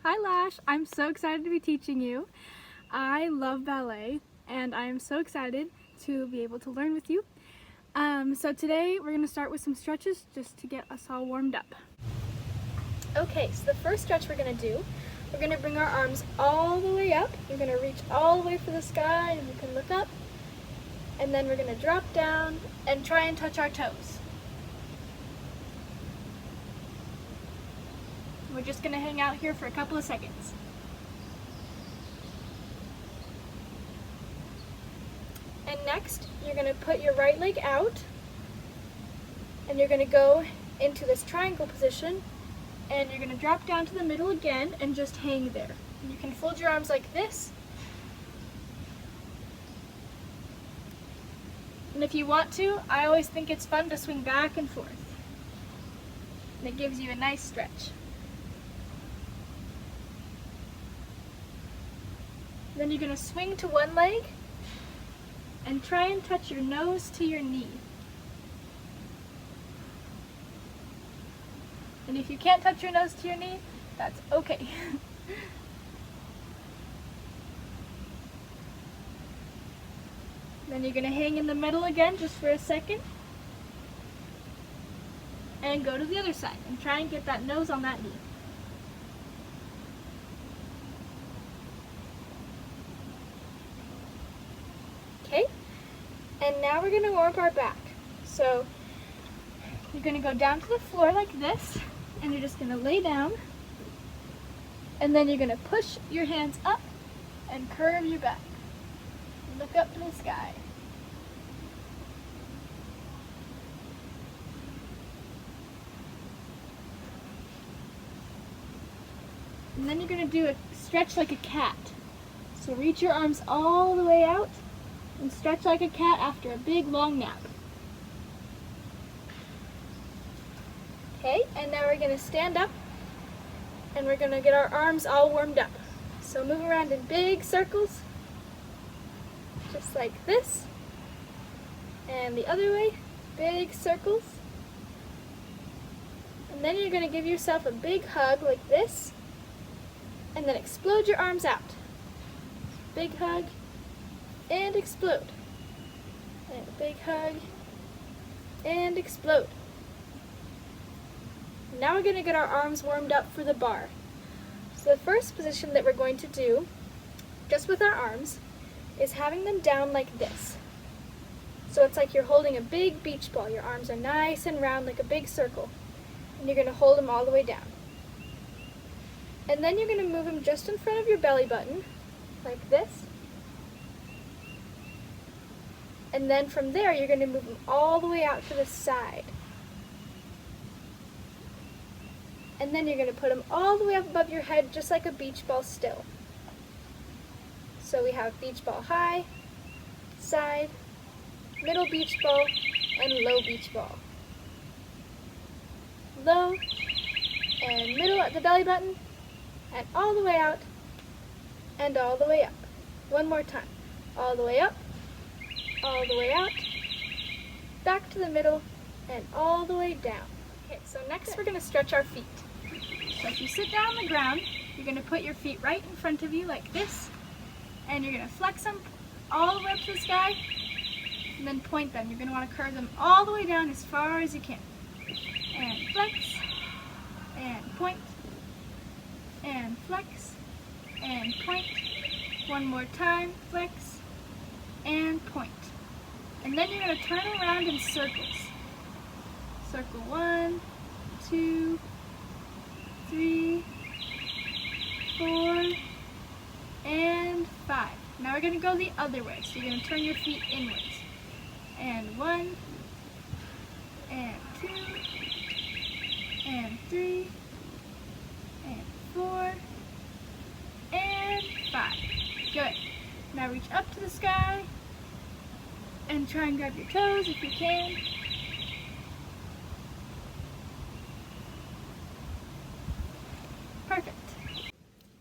Hi Lash, I'm so excited to be teaching you. I love ballet and I am so excited to be able to learn with you. So today we're going to start with some stretches just to get us all warmed up. Okay, so the first stretch we're going to do, we're going to bring our arms all the way up. You're going to reach all the way for the sky and you can look up. And then we're going to drop down and try and touch our toes. We're just going to hang out here for a couple of seconds. And next, you're going to put your right leg out and you're going to go into this triangle position and you're going to drop down to the middle again and just hang there. And you can fold your arms like this. And if you want to, I always think it's fun to swing back and forth. And it gives you a nice stretch. Then you're going to swing to one leg and try and touch your nose to your knee. And if you can't touch your nose to your knee, that's okay. Then you're going to hang in the middle again just for a second. And go to the other side and try and get that nose on that knee. Okay, and now we're going to warm up our back. So you're going to go down to the floor like this, and you're just going to lay down, and then you're going to push your hands up and curve your back. Look up to the sky. And then you're going to do a stretch like a cat. So reach your arms all the way out and stretch like a cat after a big long nap. Okay, and now we're going to stand up and we're going to get our arms all warmed up. So move around in big circles, just like this. And the other way, big circles. And then you're going to give yourself a big hug like this, and then explode your arms out. Big hug. And explode. And a big hug. And explode. Now we're going to get our arms warmed up for the bar. So the first position that we're going to do, just with our arms, is having them down like this. So it's like you're holding a big beach ball. Your arms are nice and round like a big circle. And you're going to hold them all the way down. And then you're going to move them just in front of your belly button, like this. And then from there, you're going to move them all the way out to the side. And then you're going to put them all the way up above your head, just like a beach ball still. So we have beach ball high, side, middle beach ball, and low beach ball. Low, and middle at the belly button, and all the way out, and all the way up. One more time. All the way up, all the way out, back to the middle, and all the way down. Okay, so next we're going to stretch our feet. So if you sit down on the ground, you're going to put your feet right in front of you like this, and you're going to flex them all the way up to the sky, and then point them. You're going to want to curve them all the way down as far as you can. And flex, and point, and flex, and point. One more time, flex, and point. And then you're going to turn around in circles. Circle 1, 2, 3, 4, and 5. Now we're going to go the other way. So you're going to turn your feet inwards. And 1, and 2, and 3, and 4, and 5. Good. Now reach up to the sky and try and grab your toes if you can. Perfect.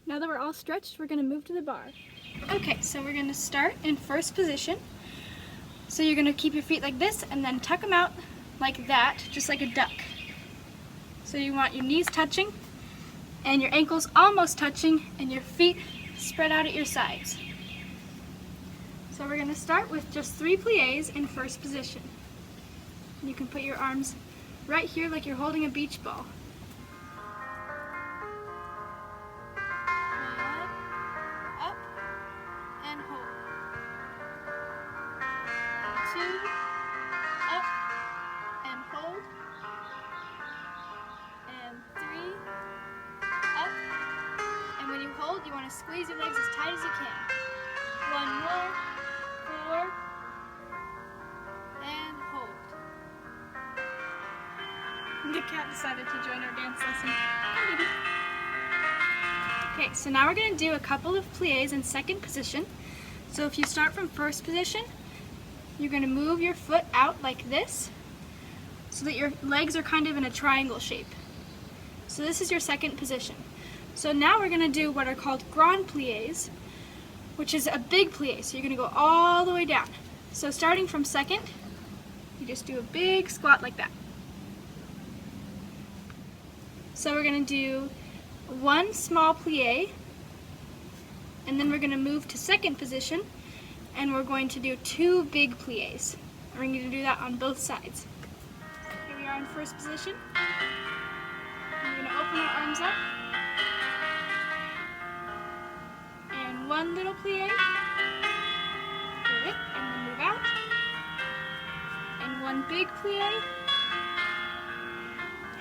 Now that we're all stretched, we're going to move to the bar. Okay, so we're going to start in first position. So you're going to keep your feet like this and then tuck them out like that, just like a duck. So you want your knees touching and your ankles almost touching and your feet spread out at your sides. So we're going to start with just 3 pliés in first position. You can put your arms right here like you're holding a beach ball. Up and hold. 2, up and hold. And 3, up. And when you hold, you want to squeeze your legs as tight as you can. 1 more. 4, and hold. The cat decided to join our dance lesson. Okay, so now we're going to do a couple of pliés in second position. So if you start from first position, you're going to move your foot out like this so that your legs are kind of in a triangle shape. So this is your second position. So now we're going to do what are called grand pliés, which is a big plie. So you're going to go all the way down. So starting from second, you just do a big squat like that. So we're going to do 1 small plie, and then we're going to move to second position, and we're going to do 2 big pliés. We're going to do that on both sides. Here we are in first position. We're going to open our arms up. And 1 little plie. Good. And then move out. And 1 big plie.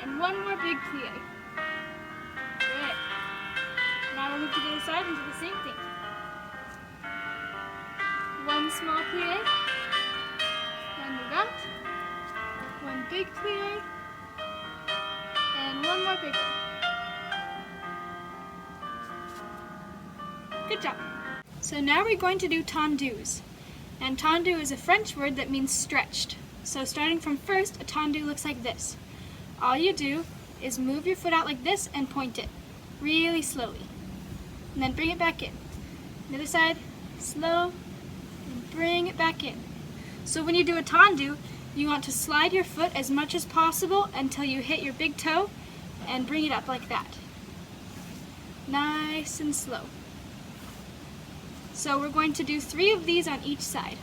And 1 more big plie. Good. Now we'll move to the other side and do the same thing. 1 small plie. And move out. 1 big plie. And 1 more big one. Good job. So now we're going to do tendus. And tendu is a French word that means stretched. So starting from first, a tendu looks like this. All you do is move your foot out like this and point it really slowly. And then bring it back in. The other side, slow, and bring it back in. So when you do a tendu, you want to slide your foot as much as possible until you hit your big toe and bring it up like that. Nice and slow. So we're going to do 3 of these on each side.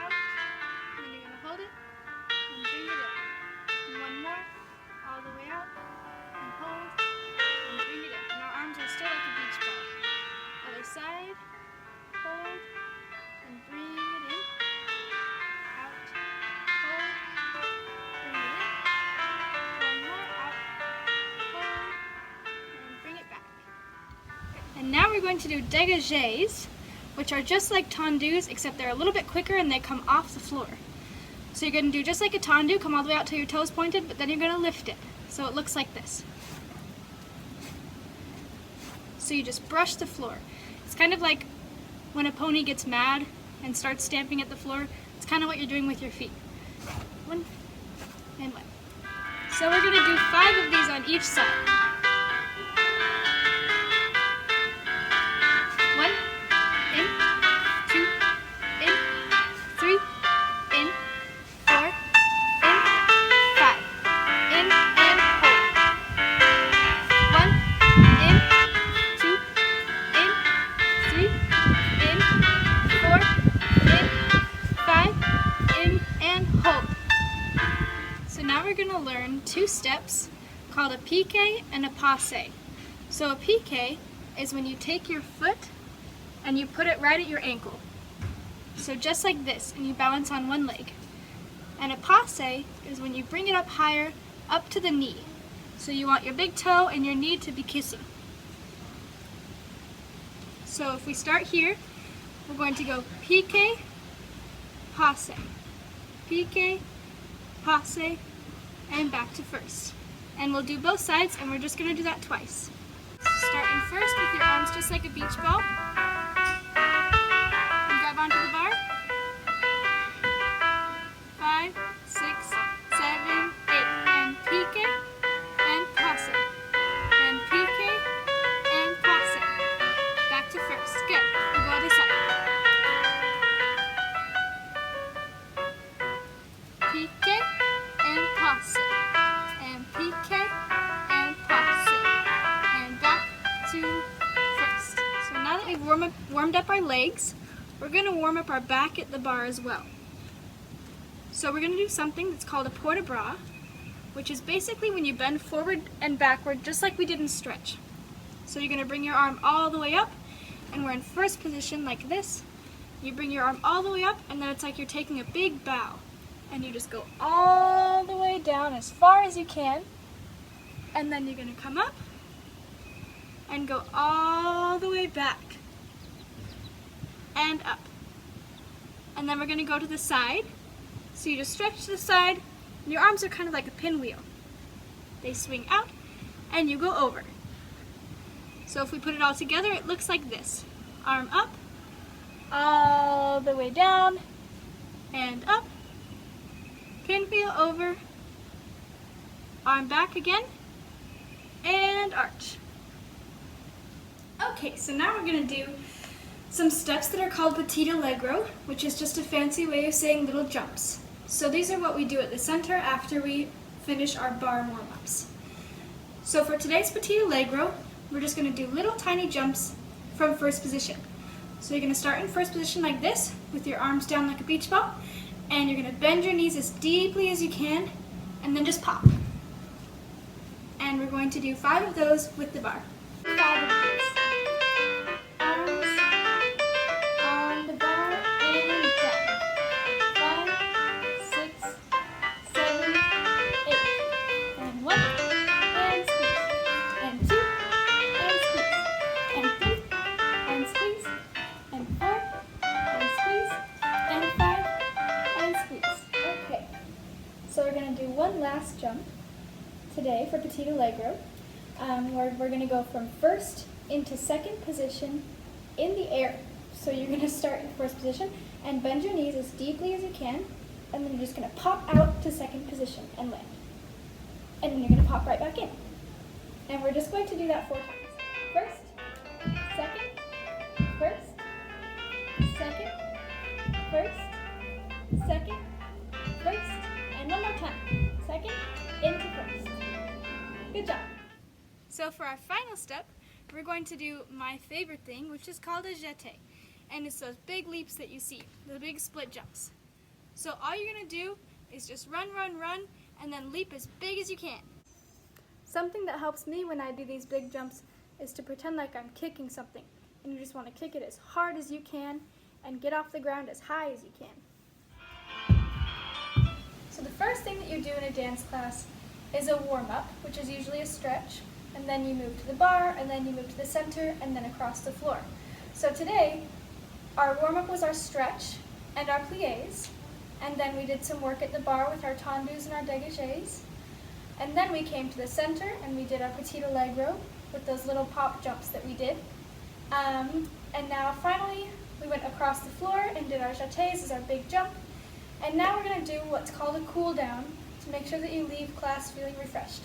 Out, and then you're going to hold it and bring it in. And 1 more, all the way out, and hold, and bring it in. And our arms are still like a beach ball. Other side, hold, and bring it in. And now we're going to do dégagés, which are just like tendus, except they're a little bit quicker and they come off the floor. So you're going to do just like a tendu, come all the way out till your toes pointed, but then you're going to lift it. So it looks like this. So you just brush the floor. It's kind of like when a pony gets mad and starts stamping at the floor. It's kind of what you're doing with your feet. 1 and 1. So we're going to do 5 of these on each side. 1, in, 2, in, 3, in, 4, in, 5, in, and hold. 1, in, 2, in, 3, in, 4, in, 5, in, and hold. So now we're going to learn 2 steps called a piqué and a passe. So a piqué is when you take your foot and you put it right at your ankle. So just like this, and you balance on 1 leg. And a passe is when you bring it up higher, up to the knee. So you want your big toe and your knee to be kissing. So if we start here, we're going to go piqué, passe, piqué, passe, and back to first. And we'll do both sides, and we're just going to do that twice. Starting first with your arms just like a beach ball. And grab onto the bar. 5, 6, 7, 8. And piqué, and passe. And piqué, and passe. Back to first. we've warmed up our legs, we're going to warm up our back at the bar as well. So we're going to do something that's called a port de bras, which is basically when you bend forward and backward just like we did in stretch. So you're going to bring your arm all the way up, and we're in first position like this. You bring your arm all the way up, and then it's like you're taking a big bow. And you just go all the way down as far as you can, and then you're going to come up and go all the way back and up. And then we're going to go to the side. So you just stretch to the side, and your arms are kind of like a pinwheel. They swing out, and you go over. So if we put it all together, it looks like this. Arm up, all the way down, and up. Pinwheel over, arm back again, and arch. Okay, so now we're going to do some steps that are called petit allegro, which is just a fancy way of saying little jumps. So these are what we do at the center after we finish our bar warm-ups. So for today's petit allegro, we're just going to do little tiny jumps from first position. So you're going to start in first position like this, with your arms down like a beach ball, and you're going to bend your knees as deeply as you can, and then just pop. And we're going to do 5 of those with the bar. 5 of these. Arms on the bar and down. 5, 6, 7, 8. And 1, and squeeze. And 2, and squeeze. And 3, and squeeze. And 4, and squeeze. And 5, and squeeze. Okay. So we're going to do one last jump today for petit allegro. Where we're going to go from first into second position in the air. So you're going to start in first position and bend your knees as deeply as you can, and then you're just going to pop out to second position and land. And then you're going to pop right back in. And we're just going to do that 4 times. First, second, first, second, first, second, first, and one more time. Second, into first. Good job. So for our final step, we're going to do my favorite thing, which is called a jeté. And it's those big leaps that you see, the big split jumps. So all you're going to do is just run, run, run, and then leap as big as you can. Something that helps me when I do these big jumps is to pretend like I'm kicking something. And you just want to kick it as hard as you can and get off the ground as high as you can. So the first thing that you do in a dance class is a warm-up, which is usually a stretch. And then you move to the bar, and then you move to the center, and then across the floor. So today, our warm-up was our stretch and our pliés, and then we did some work at the bar with our tendus and our dégagés. And then we came to the center, and we did our petit allegro with those little pop jumps that we did. And now finally, we went across the floor and did our jetés as our big jump. And now we're going to do what's called a cool down to make sure that you leave class feeling refreshed.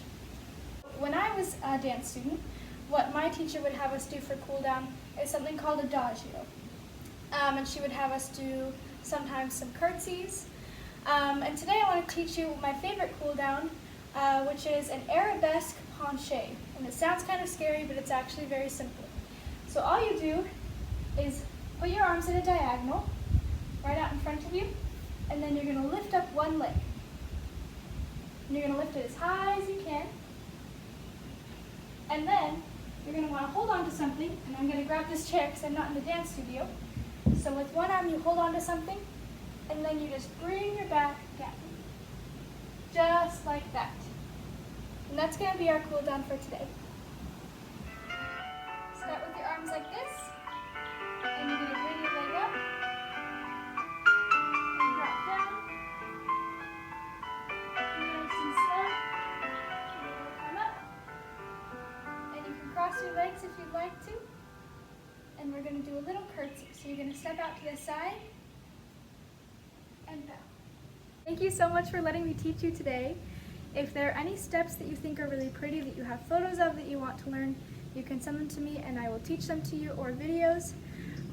When I was a dance student, what my teacher would have us do for cool down is something called adagio. And she would have us do sometimes some curtsies. And today I want to teach you my favorite cool down, which is an arabesque penché. And it sounds kind of scary, but it's actually very simple. So all you do is put your arms in a diagonal, right out in front of you, and then you're going to lift up one leg. And you're going to lift it as high as you can. And then you're going to want to hold on to something, and I'm going to grab this chair because I'm not in the dance studio. So with one arm you hold on to something, and then you just bring your back down. Just like that. And that's going to be our cool down for today. Start with your arms like this, and you're going to bring your leg up, and drop down. Nice and slow. And then we'll come up. And you can cross your legs if you'd like to. And we're going to do a little curtsy. So you're going to step out to the side and bow. Thank you so much for letting me teach you today. If there are any steps that you think are really pretty that you have photos of that you want to learn, you can send them to me and I will teach them to you, or videos.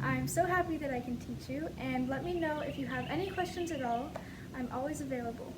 I'm so happy that I can teach you, and let me know if you have any questions at all. I'm always available.